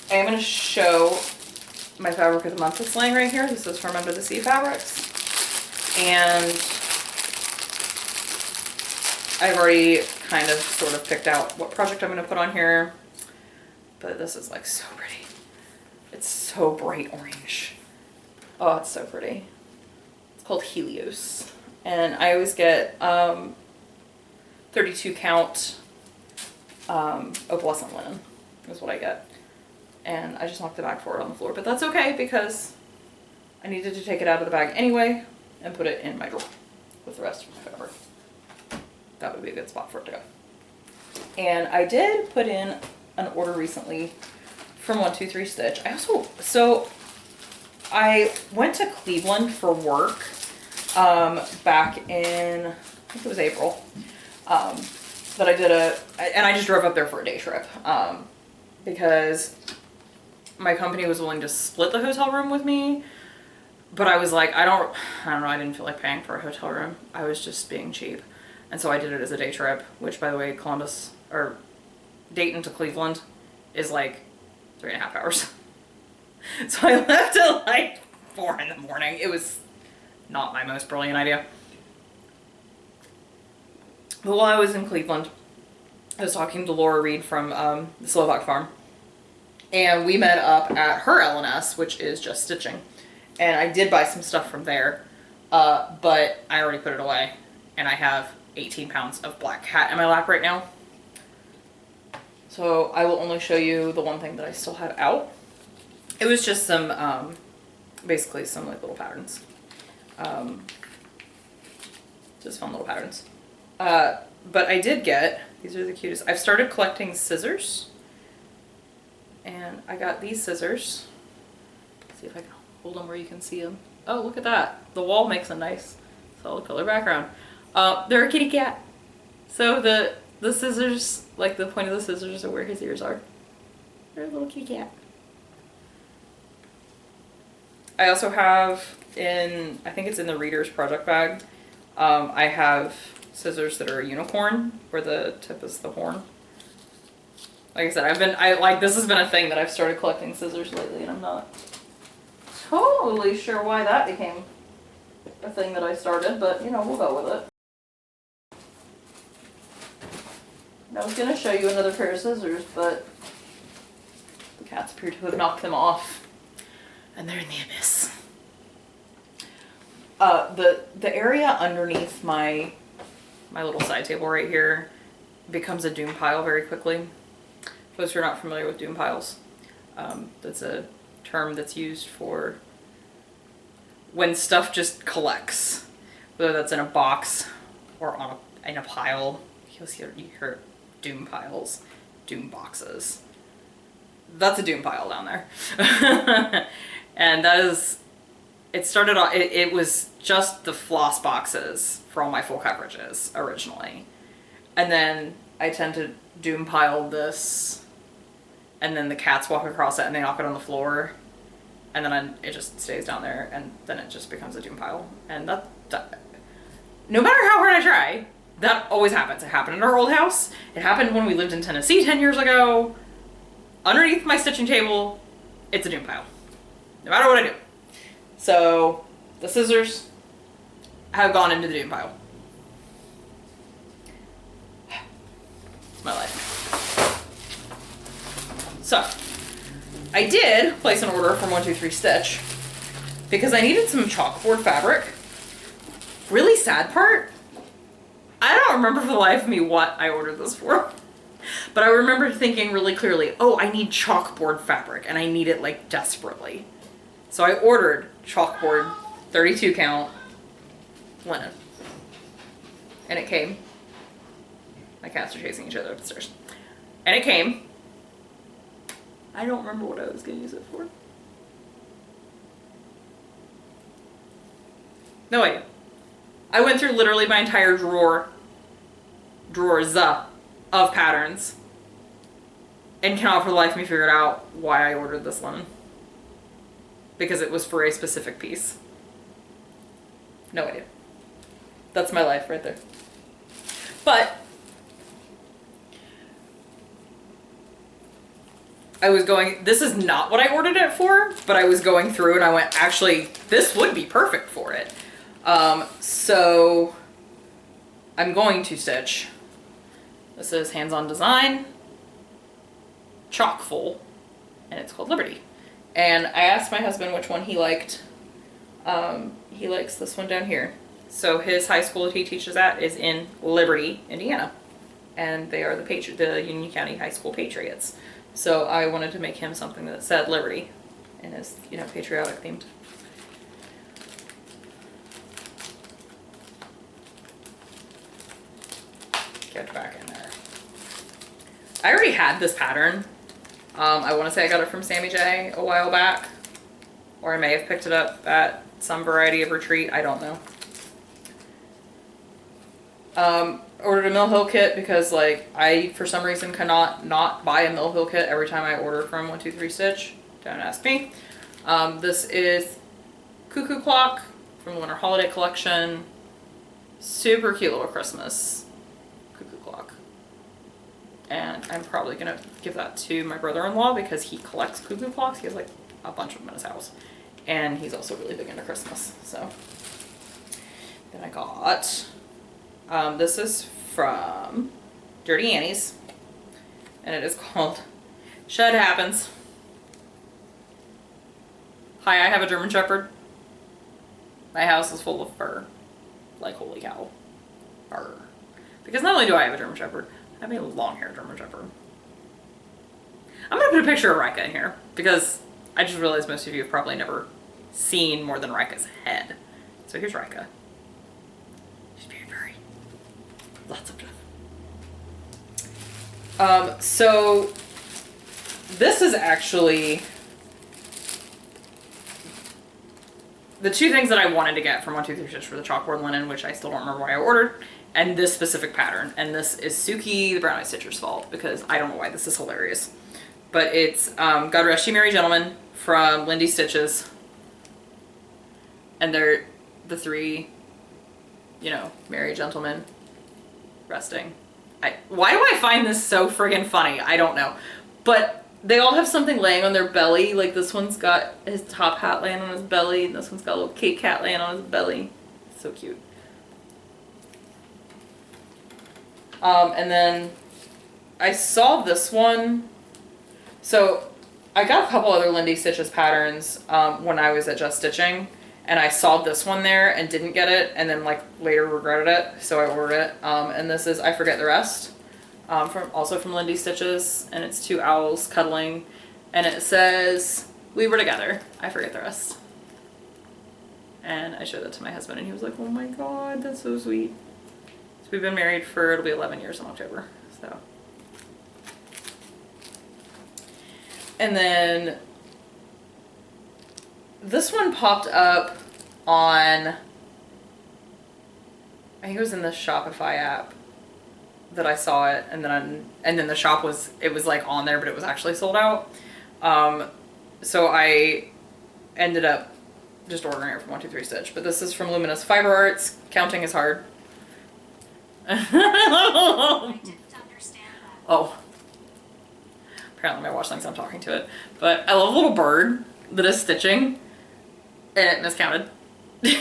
I am going to show my fabric of the month that's laying right here. This is from Under the Sea Fabrics. And I've already kind of sort of picked out what project I'm going to put on here. But this is like so pretty. It's so bright orange. Oh, it's so pretty. It's called Helios. And I always get 32 count opalescent linen is what I get. And I just knocked the bag for it on the floor. But that's okay because I needed to take it out of the bag anyway and put it in my drawer with the rest of my fabric. That would be a good spot for it to go. And I did put in an order recently from 123 Stitch. I went to Cleveland for work back in, I think it was April. But I just drove up there for a day trip because my company was willing to split the hotel room with me. But I was like, I don't know, I didn't feel like paying for a hotel room. I was just being cheap. And so I did it as a day trip, which by the way, Dayton to Cleveland is like 3.5 hours. So I left at like 4 in the morning. It was not my most brilliant idea. But while I was in Cleveland, I was talking to Laura Reed from the Slovak farm. And we met up at her L&S, which is just stitching. And I did buy some stuff from there, but I already put it away. And I have 18 pounds of black cat in my lap right now. So I will only show you the one thing that I still have out. It was just some, basically some like little patterns. Just fun little patterns. But I did get, these are the cutest. I've started collecting scissors. And I got these scissors. Let's see if I can hold them where you can see them. Oh, look at that. The wall makes a nice solid color background. They're a kitty cat. So the scissors, like the point of the scissors are where his ears are. They're a little kitty cat. I also have I think it's in the Reader's project bag, I have scissors that are a unicorn, where the tip is the horn. Like I said, this has been a thing that I've started collecting scissors lately, and I'm not totally sure why that became a thing that I started, but you know, we'll go with it. I was going to show you another pair of scissors, but the cats appear to have knocked them off. And they're in the abyss. The area underneath my little side table right here becomes a doom pile very quickly. For those who are not familiar with doom piles, that's a term that's used for when stuff just collects, whether that's in a box or in a pile. You hear doom piles, doom boxes. That's a doom pile down there. And that is, it was just the floss boxes for all my full coverages originally. And then I tend to doom pile this, and then the cats walk across it and they knock it on the floor. And then it just stays down there, and then it just becomes a doom pile. And that no matter how hard I try, that always happens. It happened in our old house. It happened when we lived in Tennessee 10 years ago. Underneath my stitching table, it's a doom pile. No matter what I do. So, the scissors have gone into the doom pile. It's my life. So, I did place an order from 123 Stitch because I needed some chalkboard fabric. Really sad part, I don't remember for the life of me what I ordered this for. But I remember thinking really clearly, oh, I need chalkboard fabric, and I need it like desperately. So I ordered chalkboard 32 count linen. And it came. My cats are chasing each other up the stairs. And it came. I don't remember what I was going to use it for. No idea. I went through literally my entire drawers of patterns and cannot for the life of me figure out why I ordered this linen. Because it was for a specific piece. No idea. That's my life right there. But this is not what I ordered it for, but I was going through and I went, actually, this would be perfect for it. So I'm going to stitch. This is Hands-On Design, chock full, and it's called Liberty. And I asked my husband which one he liked. He likes this one down here. So his high school that he teaches at is in Liberty, Indiana. And they are the Union County High School Patriots. So I wanted to make him something that said Liberty and is, you know, patriotic themed. Get back in there. I already had this pattern. I want to say I got it from Sammy J a while back, or I may have picked it up at some variety of retreat. I don't know. Ordered a Mill Hill kit because, like, I for some reason cannot not buy a Mill Hill kit every time I order from 123 Stitch. Don't ask me. This is Cuckoo Clock from the Winter Holiday Collection. Super cute little Christmas cuckoo clock. And I'm probably gonna give that to my brother-in-law because he collects cuckoo clocks. He has like a bunch of them in his house. And he's also really big into Christmas. So then I got, this is from Dirty Annie's. And it is called Shed Happens. Hi, I have a German Shepherd. My house is full of fur. Like, holy cow. Fur. Because not only do I have a German Shepherd, I have a long-haired German Shepherd. I'm going to put a picture of Rika in here because I just realized most of you have probably never seen more than Rika's head. So here's Rika. She's very furry. Lots of stuff. So this is actually the two things that I wanted to get from 123 Stitch for the chalkboard linen, which I still don't remember why I ordered, and this specific pattern. And this is Suki the Brown Eyed Stitcher's fault because I don't know why this is hilarious. But it's God Rest You Merry Gentlemen from Lindy Stitches. And they're the three, you know, merry gentlemen resting. Why do I find this so friggin' funny? I don't know. But they all have something laying on their belly. Like this one's got his top hat laying on his belly, and this one's got a little Kit Kat laying on his belly. So cute. And then I saw this one. So I got a couple other Lindy Stitches patterns when I was at Just Stitching, and I saw this one there and didn't get it, and then like later regretted it, so I ordered it. And this is I Forget the Rest. Also from Lindy Stitches, and it's two owls cuddling, and it says, "We were together, I forget the rest." And I showed that to my husband, and he was like, "Oh my god, that's so sweet." So we've been married for, it'll be 11 years in October, so. And then this one popped up on, I think it was in the Shopify app that I saw it, and then the shop was, it was like on there, but it was actually sold out. So I ended up just ordering it from 123 Stitch. But this is from Luminous Fiber Arts. Counting is hard. I didn't understand that. Oh. Apparently my watch thinks I'm talking to it. But I love a little bird that is stitching, and it miscounted. And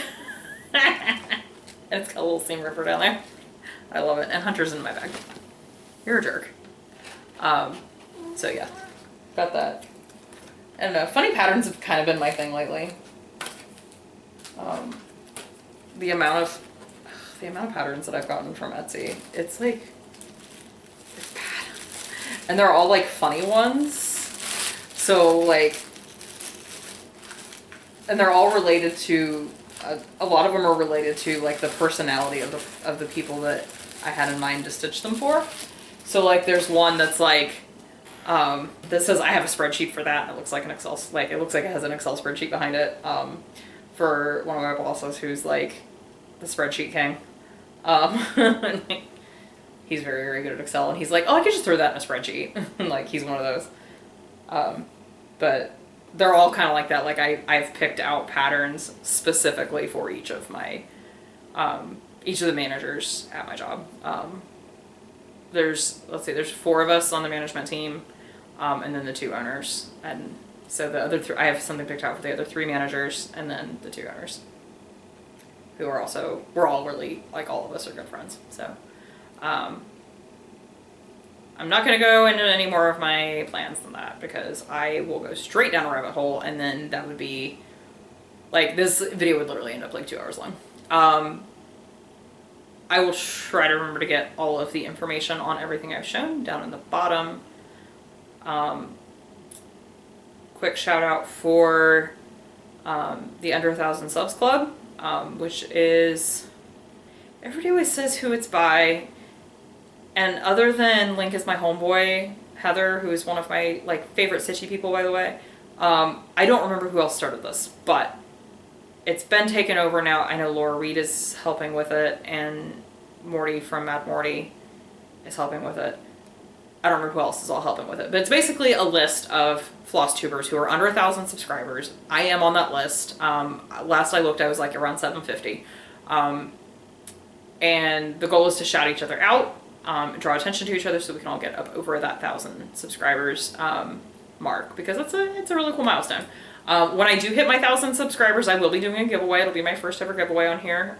it's got a little seam ripper down there. I love it. And Hunter's in my bag. You're a jerk. So yeah, got that. I don't know. Funny patterns have kind of been my thing lately. The amount of patterns that I've gotten from Etsy, it's like, it's bad. And they're all like funny ones. So like, and they're all related to, a lot of them are related to like the personality of the people that I had in mind to stitch them for. So like there's one that's like, that says I have a spreadsheet for that, and it looks like an Excel, like it looks like it has an Excel spreadsheet behind it, for one of my bosses who's like the spreadsheet king. He's very, very good at Excel, and he's like, oh, I could just throw that in a spreadsheet. Like he's one of those. But they're all kind of like that. Like I've picked out patterns specifically for each of my, each of the managers at my job. Let's see, there's 4 of us on the management team. and then the 2 owners. And so the other I have something picked out for the other 3 managers, and then the 2 owners, who are also, we're all really, like, all of us are good friends. So I'm not going to go into any more of my plans than that, because I will go straight down a rabbit hole, and then that would be, like, this video would literally end up like 2 hours long. I will try to remember to get all of the information on everything I've shown down in the bottom. Quick shout out for the Under 1,000 Subs Club, which is, everybody always says who it's by, and other than Link is my homeboy, Heather, who is one of my, like, favorite stitchy people, by the way, I don't remember who else started this, but it's been taken over now. I know Laura Reed is helping with it, and Morty from Mad Morty is helping with it. I don't remember who else is all helping with it, but it's basically a list of FlossTubers who are under 1,000 subscribers. I am on that list. Last I looked, I was like around 750. And the goal is to shout each other out, draw attention to each other, so we can all get up over that 1,000 subscribers mark, because it's a really cool milestone. When I do hit my 1,000 subscribers, I will be doing a giveaway. It'll be my first ever giveaway on here.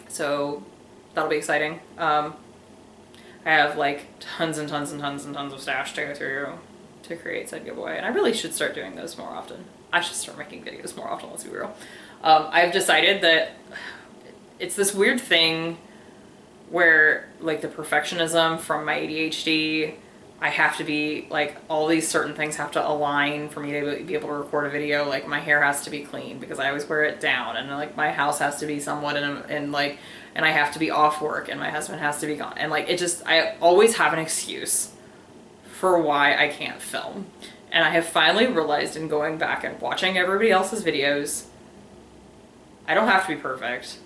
So that'll be exciting. I have like tons and tons and tons and tons of stash to go through to create said giveaway. And I really should start doing those more often. I should start making videos more often, let's be real. I've decided that it's this weird thing where, like, the perfectionism from my ADHD, I have to be, like, all these certain things have to align for me to be able to record a video. Like, my hair has to be clean because I always wear it down, and, like, my house has to be somewhat and I have to be off work, and my husband has to be gone. And, like, I always have an excuse for why I can't film. And I have finally realized, in going back and watching everybody else's videos, I don't have to be perfect.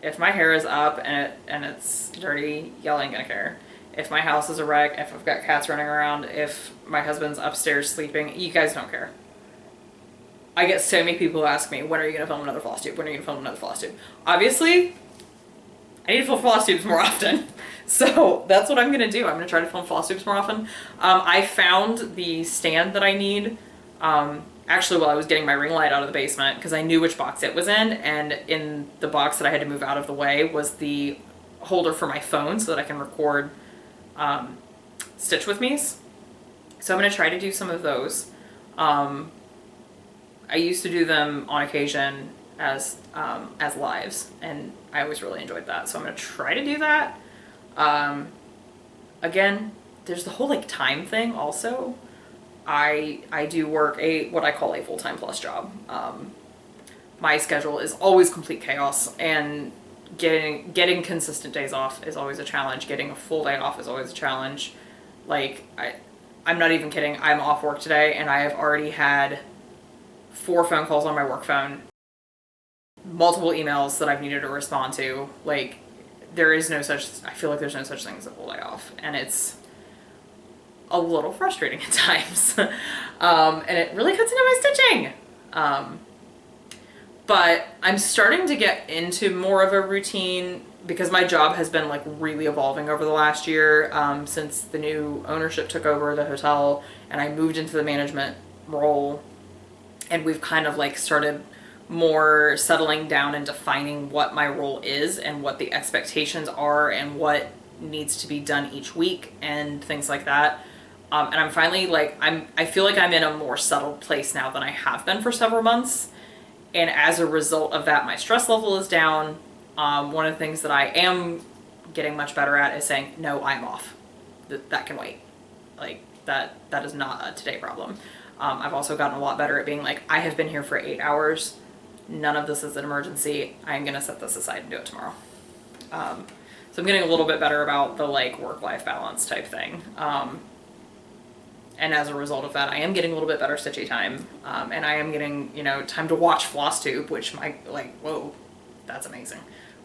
If my hair is up and it's dirty, y'all ain't gonna care. If my house is a wreck, if I've got cats running around, if my husband's upstairs sleeping, you guys don't care. I get so many people who ask me, when are you going to film another FlossTube? When are you going to film another FlossTube? Obviously, I need to film FlossTubes more often. So that's what I'm going to do. I'm going to try to film FlossTubes more often. I found the stand that I need actually while I was getting my ring light out of the basement, because I knew which box it was in, and in the box that I had to move out of the way was the holder for my phone so that I can record stitch with me's. So I'm going to try to do some of those. I used to do them on occasion as lives, and I always really enjoyed that. So I'm going to try to do that. Again, there's the whole, like, time thing also. I do work what I call a full-time plus job. My schedule is always complete chaos, and getting consistent days off is always a challenge. Getting a full day off is always a challenge. Like, I'm not even kidding. I'm off work today, and I have already had 4 phone calls on my work phone, multiple emails that I've needed to respond to. Like, I feel like there's no such thing as a full day off, and it's a little frustrating at times. And it really cuts into my stitching. But I'm starting to get into more of a routine, because my job has been, like, really evolving over the last year, since the new ownership took over the hotel and I moved into the management role, and we've kind of, like, started more settling down and defining what my role is and what the expectations are and what needs to be done each week and things like that. And I'm finally, like, I feel like I'm in a more settled place now than I have been for several months. And as a result of that, my stress level is down. One of the things that I am getting much better at is saying, no, I'm off. That can wait. Like, that is not a today problem. I've also gotten a lot better at being like, I have been here for 8 hours. None of this is an emergency. I'm going to set this aside and do it tomorrow. So I'm getting a little bit better about the, like, work-life balance type thing. And as a result of that, I am getting a little bit better stitchy time. And I am getting, time to watch FlossTube, which whoa, that's amazing.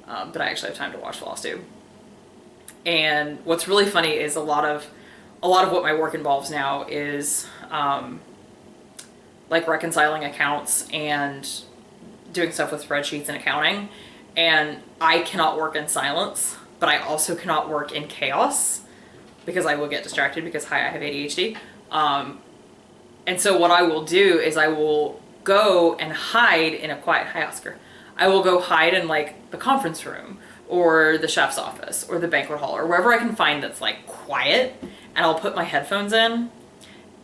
That I actually have time to watch FlossTube. And what's really funny is a lot of what my work involves now is, like, reconciling accounts and doing stuff with spreadsheets and accounting. And I cannot work in silence, but I also cannot work in chaos, because I will get distracted, because, hi, I have ADHD. And so what I will do is I will go and hide in a quiet, hi Oscar, I will go hide in like the conference room or the chef's office or the banquet hall or wherever I can find that's like quiet, and I'll put my headphones in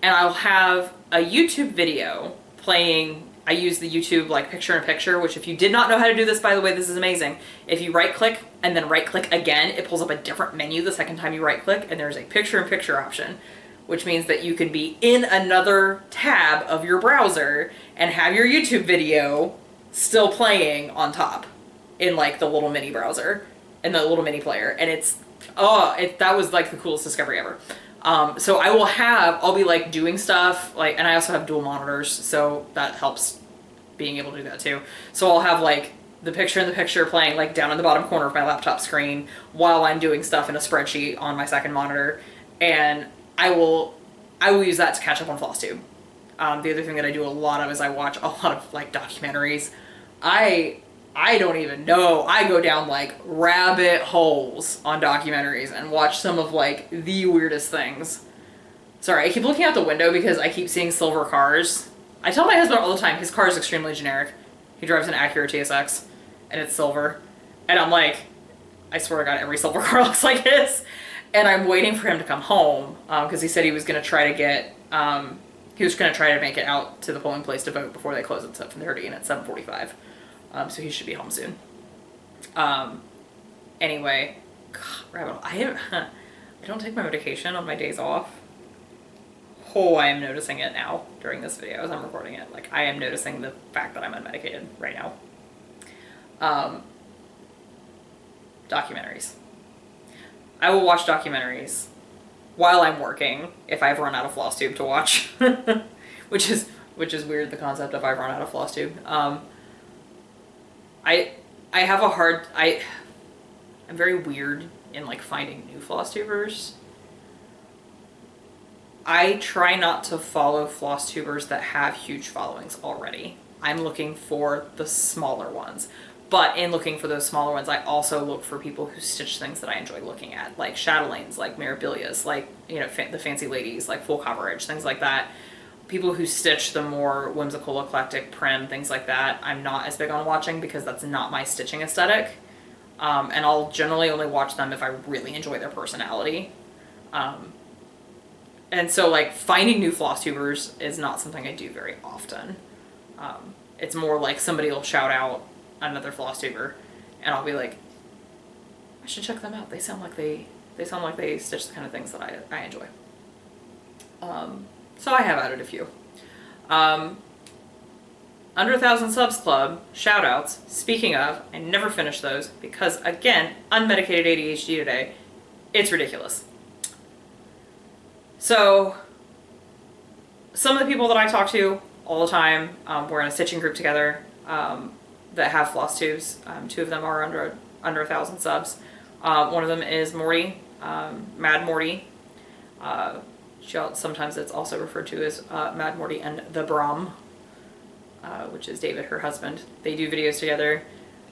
and I'll have a YouTube video playing. I use the YouTube like picture-in-picture, which if you did not know how to do this, by the way, this is amazing. If you right click and then right click again, it pulls up a different menu the second time you right click, and there's a picture-in-picture option, which means that you can be in another tab of your browser and have your YouTube video still playing on top in like the little mini browser, in the little mini player. And it's, that was like the coolest discovery ever. So I'll be like doing stuff like, and I also have dual monitors, so that helps being able to do that too. So I'll have like the picture playing like down in the bottom corner of my laptop screen while I'm doing stuff in a spreadsheet on my second monitor. And I will use that to catch up on FlossTube. The other thing that I do a lot of is I watch a lot of like documentaries. I don't even know. I go down like rabbit holes on documentaries and watch some of like the weirdest things. Sorry, I keep looking out the window because I keep seeing silver cars. I tell my husband all the time his car is extremely generic. He drives an Acura TSX and it's silver. And I'm like, I swear to God, every silver car looks like his. And I'm waiting for him to come home because he said he was going to try to get, he was going to try to make it out to the polling place to vote before they close at 7:30 and at 7:45. So he should be home soon. Anyway, God, I don't take my medication on my days off. Oh, I am noticing it now during this video as I'm recording it. Like, I am noticing the fact that I'm unmedicated right now. Documentaries. I will watch documentaries while I'm working if I've run out of FlossTube to watch, which is weird, the concept of I've run out of FlossTube. I have a hard, I'm very weird in like finding new FlossTubers. I try not to follow FlossTubers that have huge followings already. I'm looking for the smaller ones. But in looking for those smaller ones, I also look for people who stitch things that I enjoy looking at, like chatelaines, like mirabilias, like, you know, the fancy ladies, like full coverage, things like that. People who stitch the more whimsical, eclectic, prim, things like that, I'm not as big on watching because that's not my stitching aesthetic. And I'll generally only watch them if I really enjoy their personality. And so, like, finding new FlossTubers is not something I do very often. It's more like somebody will shout out another FlossTuber, and I'll be like, I should check them out. They sound like they stitch the kind of things that I enjoy. So I have added a few. Under 1,000 Subs Club, shout outs. Speaking of, I never finished those because, again, unmedicated ADHD today. It's ridiculous. So, some of the people that I talk to all the time, we're in a stitching group together that have FlossTubes. Two of them are under 1,000 subs. One of them is Morty, Mad Morty. Sometimes it's also referred to as Mad Morty and the Brahm, which is David, her husband. They do videos together.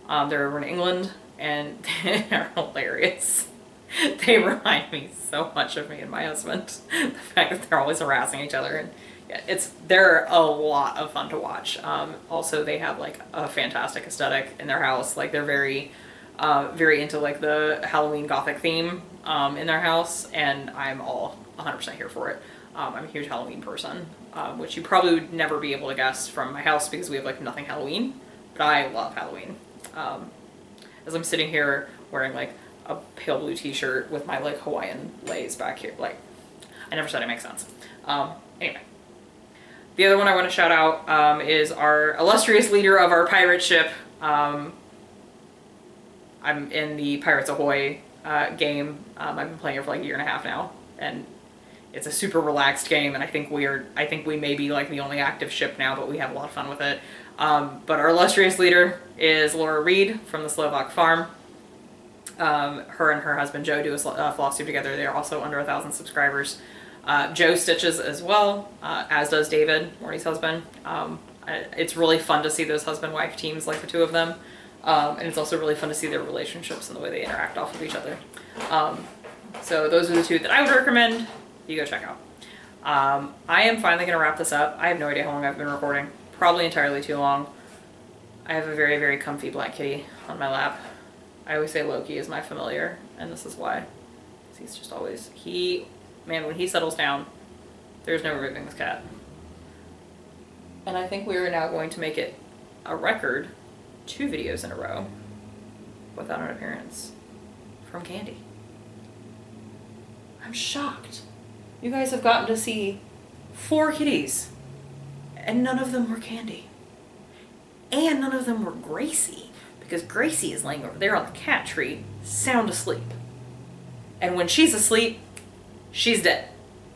They're over in England, and they're hilarious. They remind me so much of me and my husband. The fact that they're always harassing each other, and yeah, they're a lot of fun to watch. Also, they have like a fantastic aesthetic in their house. Like, they're very into like the Halloween Gothic theme in their house, and I'm all 100% here for it. I'm a huge Halloween person, which you probably would never be able to guess from my house because we have like nothing Halloween, but I love Halloween. As I'm sitting here wearing like a pale blue t-shirt with my like Hawaiian lays back here, like, I never said it makes sense. Anyway, the other one I want to shout out is our illustrious leader of our pirate ship. I'm in the Pirates Ahoy game. I've been playing it for like a year and a half now, and it's a super relaxed game, and I think we may be like the only active ship now, but we have a lot of fun with it. But our illustrious leader is Laura Reed from the Slovak Farm. Her and her husband Joe do a FlossTube together. They are also under 1,000 subscribers. Joe stitches as well, as does David, Morty's husband. It's really fun to see those husband-wife teams like the two of them. And it's also really fun to see their relationships and the way they interact off of each other. So those are the two that I would recommend you go check out. I am finally going to wrap this up. I have no idea how long I've been recording. Probably entirely too long. I have a very, very comfy black kitty on my lap. I always say Loki is my familiar, and this is why. He's just always, man, when he settles down, there's no removing this cat. And I think we are now going to make it a record 2 videos in a row without an appearance from Candy. I'm shocked. You guys have gotten to see 4 kitties, and none of them were Candy. And none of them were Gracie, because Gracie is laying over there on the cat tree, sound asleep. And when she's asleep, she's dead.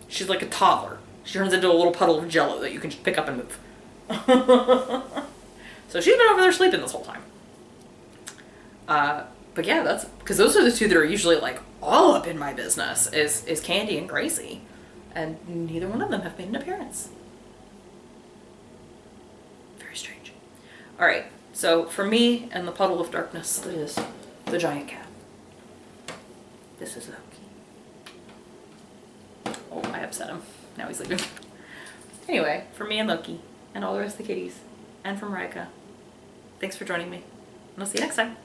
She's like a toddler. She turns into a little puddle of jello that you can just pick up and move. So she's been over there sleeping this whole time. But yeah, that's because those are the 2 that are usually like all up in my business is Candy and Gracie. And neither one of them have made an appearance. Very strange. Alright, so for me and the puddle of darkness that is the giant cat. This is Loki. Oh, I upset him. Now he's leaving. Anyway, for me and Loki, and all the rest of the kitties, and from Rika, thanks for joining me. And I'll see you next time.